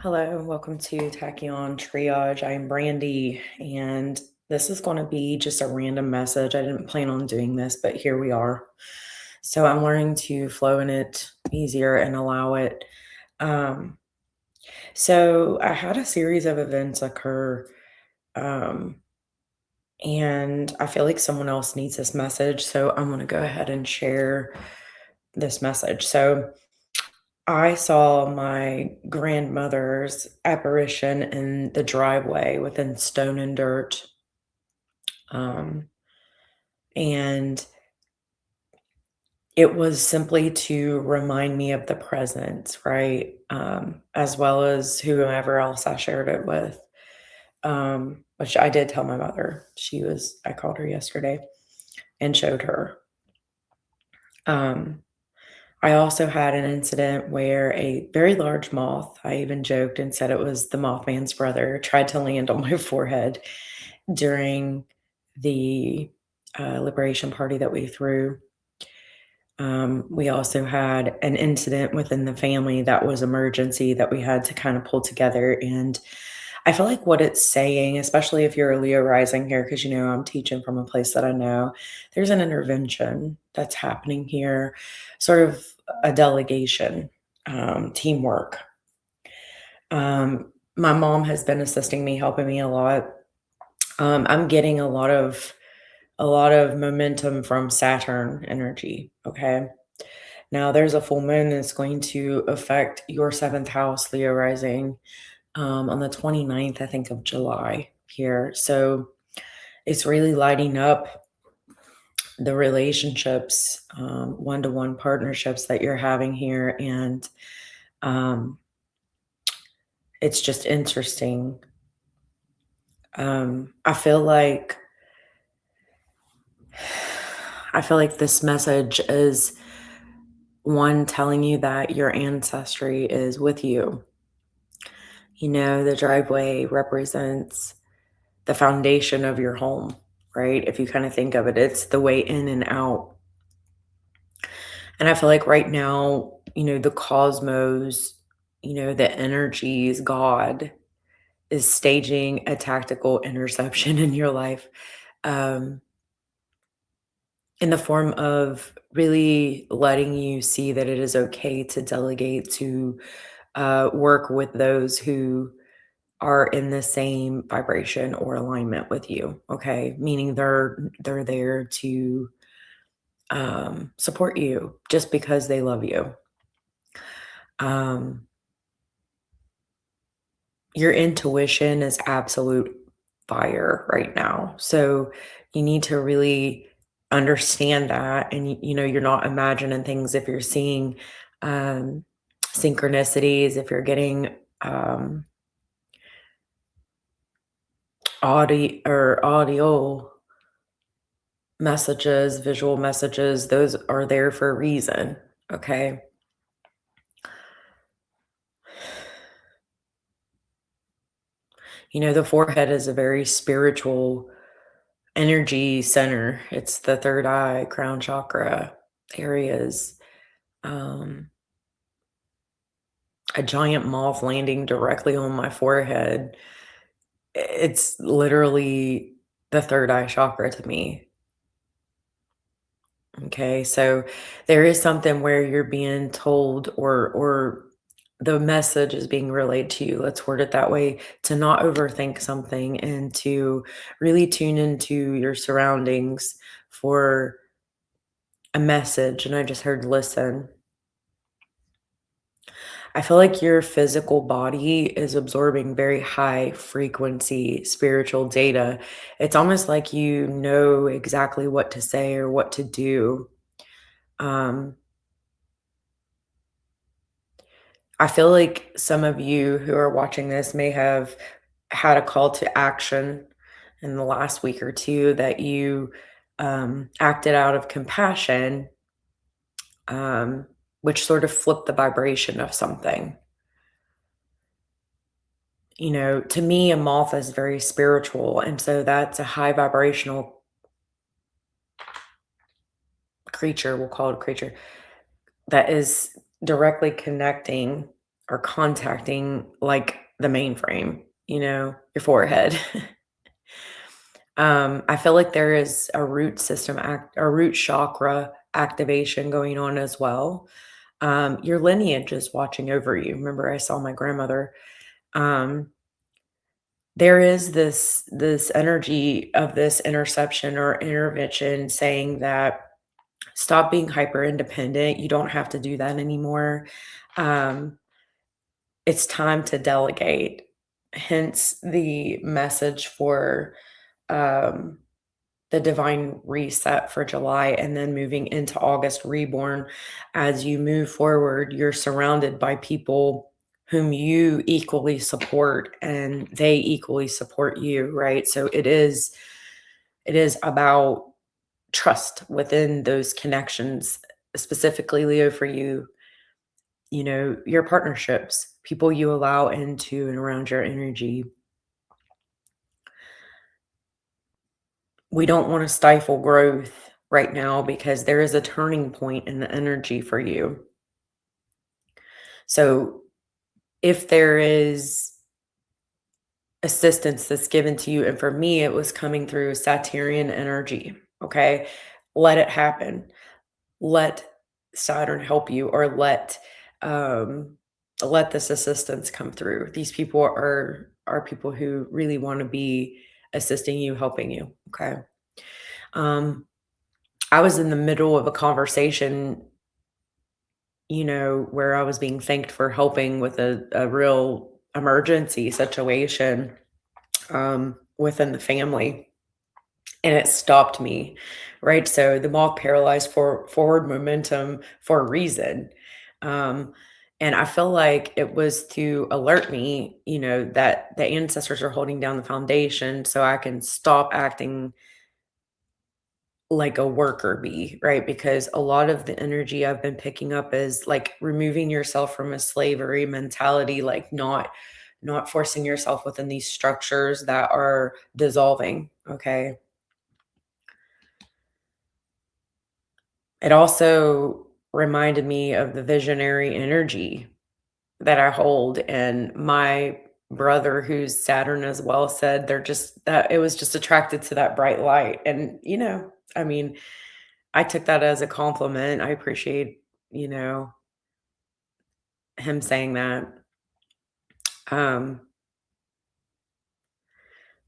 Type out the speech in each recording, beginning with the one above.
Hello, welcome to Tachyon Triage. I'm Brandy, and this is going to be just a random message. I didn't plan on doing this, but here we are. So I'm learning to flow in it easier and allow it. Um, so I had a series of events occur, um, and I feel like someone else needs this message. So I'm going to go ahead and share this message. So I saw my grandmother's apparition in the driveway within Stone and Dirt. Um, and it was simply to remind me of the present, right? As well as whomever else I shared it with. Which I did tell my mother. I called her yesterday and showed her. Um, I also had an incident where a very large moth, I even joked and said it was the Mothman's brother, tried to land on my forehead during the liberation party that we threw. We also had an incident within the family that was emergency that we had to kind of pull together. And I feel like what it's saying, especially if you're a Leo rising here, because I'm teaching from a place that I know, there's an intervention that's happening here, sort of a delegation, teamwork. My mom has been assisting me, helping me a lot. I'm getting a lot of momentum from Saturn energy. Okay. Now there's a full moon that's going to affect your seventh house, Leo rising, on the 29th, I think, of July here. So it's really lighting up the relationships, one-to-one partnerships that you're having here. And um, it's just interesting. I feel like this message is one telling you that your ancestry is with you. The driveway represents the foundation of your home, right? If you kind of think of it, it's the way in and out. And I feel like right now, the cosmos, the energies, God is staging a tactical interception in your life, um, in the form of really letting you see that it is okay to delegate, to work with those who are in the same vibration or alignment with you. Okay, meaning they're there to support you just because they love you. Um, your intuition is absolute fire right now, so you need to really understand that, and you're not imagining things if you're seeing um, synchronicities, if you're getting audio messages, visual messages, those are there for a reason, okay? The forehead is a very spiritual energy center. It's the third eye, crown chakra areas. Um, a giant moth landing directly on my forehead. It's literally the third eye chakra to me. Okay, so there is something where you're being told, or the message is being relayed to you. Let's word it that way, to not overthink something and to really tune into your surroundings for a message. And I just heard listen. I feel like your physical body is absorbing very high frequency spiritual data. It's almost like you know exactly what to say or what to do. Um, I feel like some of you who are watching this may have had a call to action in the last week or two that you acted out of compassion, um, which sort of flipped the vibration of something. To me, a moth is very spiritual. And so that's a high vibrational creature, we'll call it a creature, that is directly connecting. are contacting like the mainframe, your forehead. I feel like there is a a root chakra activation going on as well. Your lineage is watching over you. Remember, I saw my grandmother. Um, there is this energy of this interception or intervention saying that stop being hyper independent. You don't have to do that anymore. Um, it's time to delegate. Hence the message for um, the divine reset for July and then moving into August reborn. As you move forward, you're surrounded by people whom you equally support and they equally support you, right? So it is about trust within those connections, specifically Leo for you, your partnerships, people you allow into and around your energy. We don't want to stifle growth right now because there is a turning point in the energy for you. So if there is assistance that's given to you, and for me, it was coming through Saturnian energy, okay? Let it happen. Let Saturn help you, or um, let this assistance come through. These people are people who really want to be assisting you, helping you. Okay. Um, I was in the middle of a conversation, where I was being thanked for helping with a real emergency situation within the family. And it stopped me, right? So the moth paralyzed for forward momentum for a reason. Um, and I feel like it was to alert me, that the ancestors are holding down the foundation so I can stop acting like a worker bee, right? Because a lot of the energy I've been picking up is like removing yourself from a slavery mentality, like not forcing yourself within these structures that are dissolving, okay? It also reminded me of the visionary energy that I hold, and my brother, who's Saturn as well, said they're just that it was just attracted to that bright light. And, I mean, I took that as a compliment. I appreciate, you know, him saying that. Um,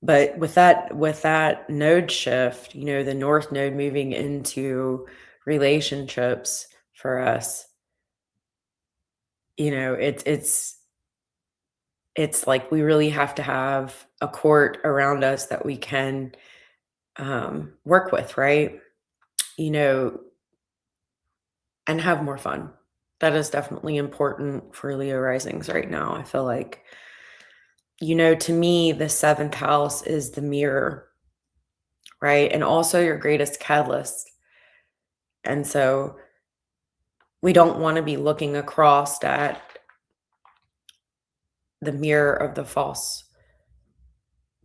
but with that node shift, the North node moving into relationships for us, it's like we really have to have a court around us that we can work with, right? You know, and have more fun. That is definitely important for Leo risings right now. I feel like, to me, the seventh house is the mirror, right? And also your greatest catalyst. And so we don't want to be looking across at the mirror of the false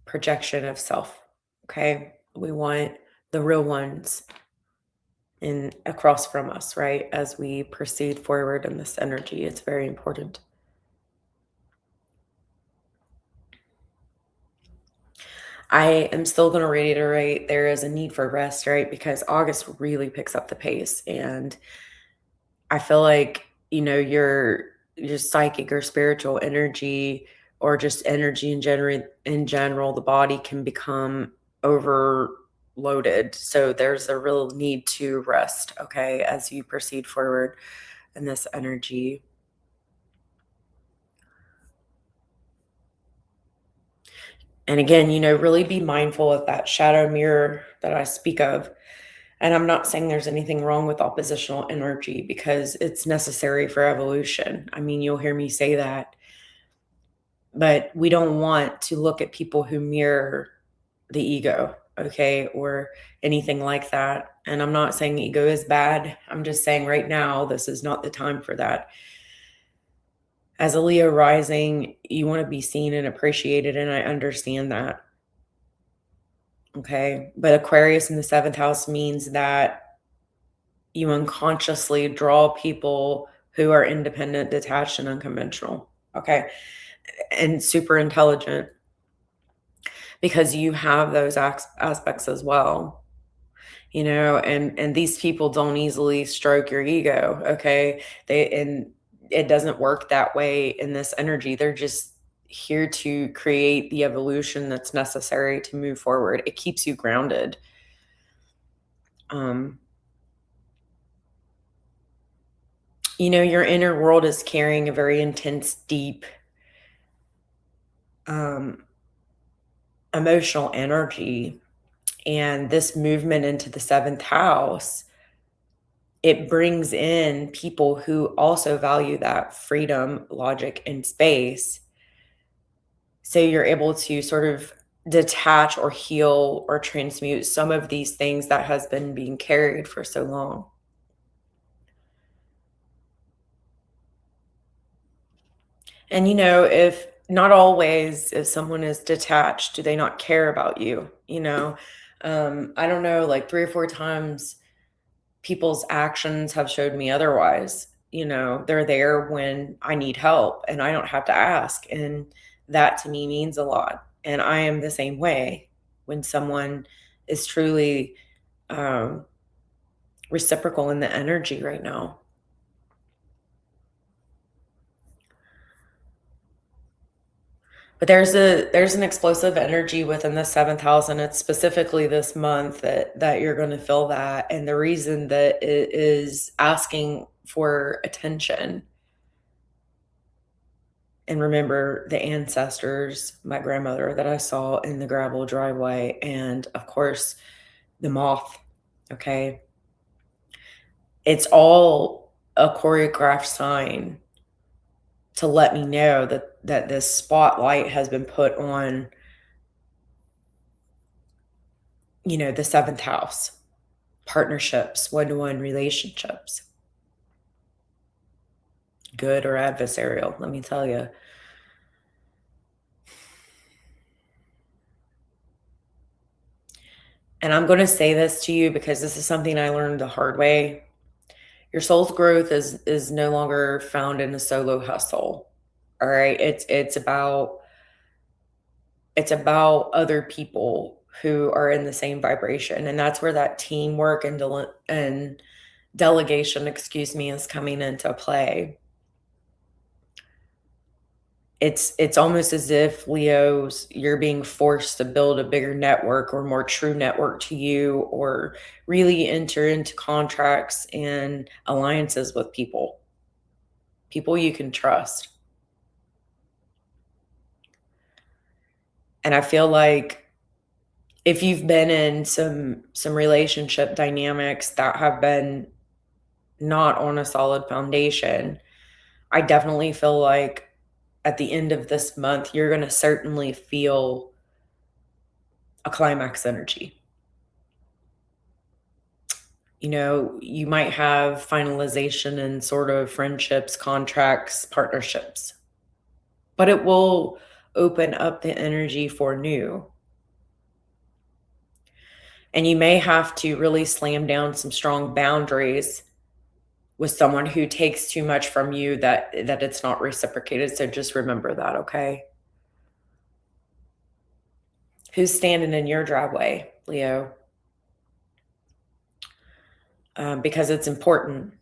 projection of self. Okay. We want the real ones in across from us, right? As we proceed forward in this energy, it's very important. I am still going to reiterate there is a need for rest, right? Because August really picks up the pace. And I feel like, your psychic or spiritual energy, or just energy in general, the body can become overloaded. So there's a real need to rest, okay, as you proceed forward in this energy. And again, really be mindful of that shadow mirror that I speak of. And I'm not saying there's anything wrong with oppositional energy because it's necessary for evolution. I mean, you'll hear me say that, but we don't want to look at people who mirror the ego, okay, or anything like that. And I'm not saying ego is bad. I'm just saying right now, this is not the time for that. As a Leo rising, you want to be seen and appreciated, and I understand that. Okay. But Aquarius in the seventh house means that you unconsciously draw people who are independent, detached, and unconventional. Okay. And super intelligent, because you have those aspects as well, and these people don't easily stroke your ego. Okay. And it doesn't work that way in this energy. They're just here to create the evolution that's necessary to move forward. It keeps you grounded. um your inner world is carrying a very intense, deep, um emotional energy. And this movement into the seventh house, it brings in people who also value that freedom, logic, and space. So you're able to sort of detach or heal or transmute some of these things that has been being carried for so long. And if not always, if someone is detached, do they not care about you? I don't know, like 3 or 4 times people's actions have showed me otherwise. They're there when I need help and I don't have to ask. And that to me means a lot. And I am the same way when someone is truly um, reciprocal in the energy right now. But there's an explosive energy within the seventh house, and it's specifically this month that you're going to feel that. And the reason that it is asking for attention. And remember the ancestors, my grandmother that I saw in the gravel driveway, and of course, the moth. Okay. It's all a choreographed sign to let me know that this spotlight has been put on, the seventh house, partnerships, one-to-one relationships, good or adversarial, let me tell you. And I'm going to say this to you because this is something I learned the hard way. Your soul's growth is no longer found in a solo hustle. All right. It's about other people who are in the same vibration. And that's where that teamwork and delegation, excuse me, is coming into play. It's almost as if, Leo's, you're being forced to build a bigger network or more true network to you, or really enter into contracts and alliances with people you can trust. And I feel like if you've been in some relationship dynamics that have been not on a solid foundation, I definitely feel like at the end of this month, you're going to certainly feel a climax energy. You might have finalization in sort of friendships, contracts, partnerships, but it will open up the energy for new. And you may have to really slam down some strong boundaries with someone who takes too much from you, that it's not reciprocated. So just remember that, okay? Who's standing in your driveway, Leo? Because it's important.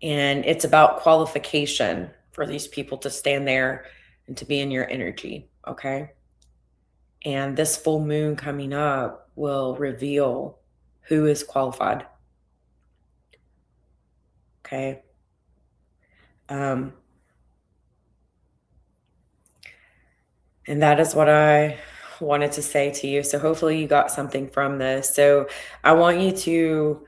And it's about qualification for these people to stand there and to be in your energy, okay? And this full moon coming up will reveal who is qualified, okay? Um, and that is what I wanted to say to you. So hopefully you got something from this. So I want you to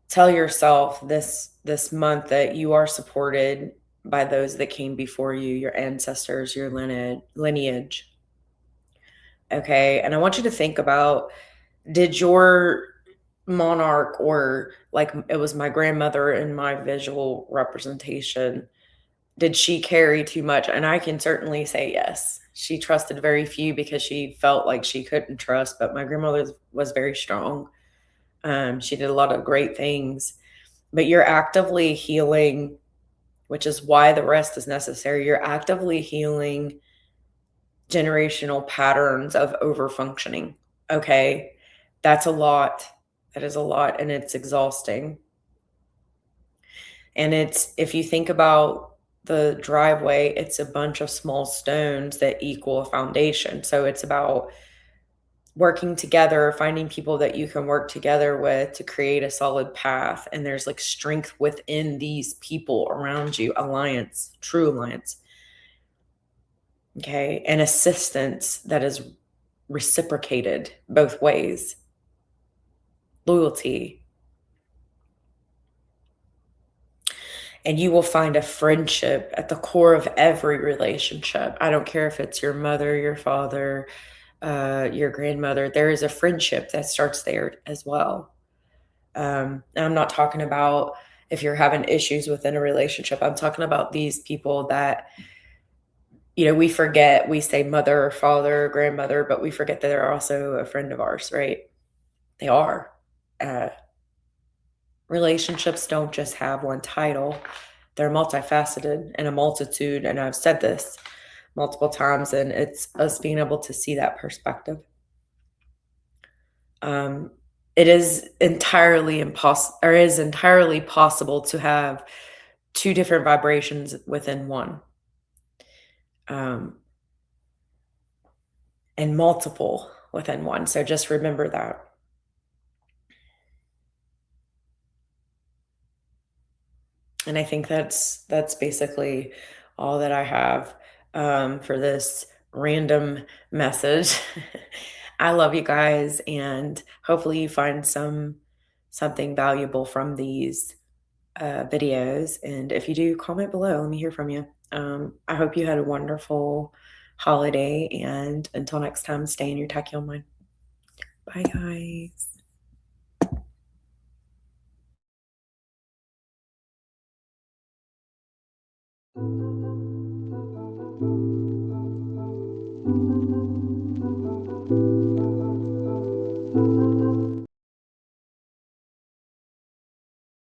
tell yourself this month that you are supported by those that came before you, your ancestors, your lineage. Okay. And I want you to think about, did your monarch, or like it was my grandmother in my visual representation, did she carry too much? And I can certainly say yes. She trusted very few because she felt like she couldn't trust, but my grandmother was very strong. She did a lot of great things. but you're actively healing, which is why the rest is necessary. You're actively healing generational patterns of overfunctioning. Okay. That's a lot. That is a lot, and it's exhausting. And it's, if you think about the driveway, it's a bunch of small stones that equal a foundation. So it's about working together, finding people that you can work together with to create a solid path. And there's like strength within these people around you, alliance, true alliance. Okay. And assistance that is reciprocated both ways, loyalty. And you will find a friendship at the core of every relationship. I don't care if it's your mother, your father, your grandmother. There is a friendship that starts there as well. And I'm not talking about if you're having issues within a relationship. I'm talking about these people that, we forget, we say mother, father, grandmother, but we forget that they're also a friend of ours, right? They are. Uh, Relationships don't just have one title, they're multifaceted and a multitude. And I've said this multiple times, and it's us being able to see that perspective. Um, it is entirely possible to have two different vibrations within one, um, and multiple within one. So just remember that. And I think that's basically all that I have for this random message. I love you guys, and hopefully you find something valuable from these videos. And if you do, comment below. Let me hear from you. I hope you had a wonderful holiday, and until next time, stay in your tachyon mind. Bye, guys.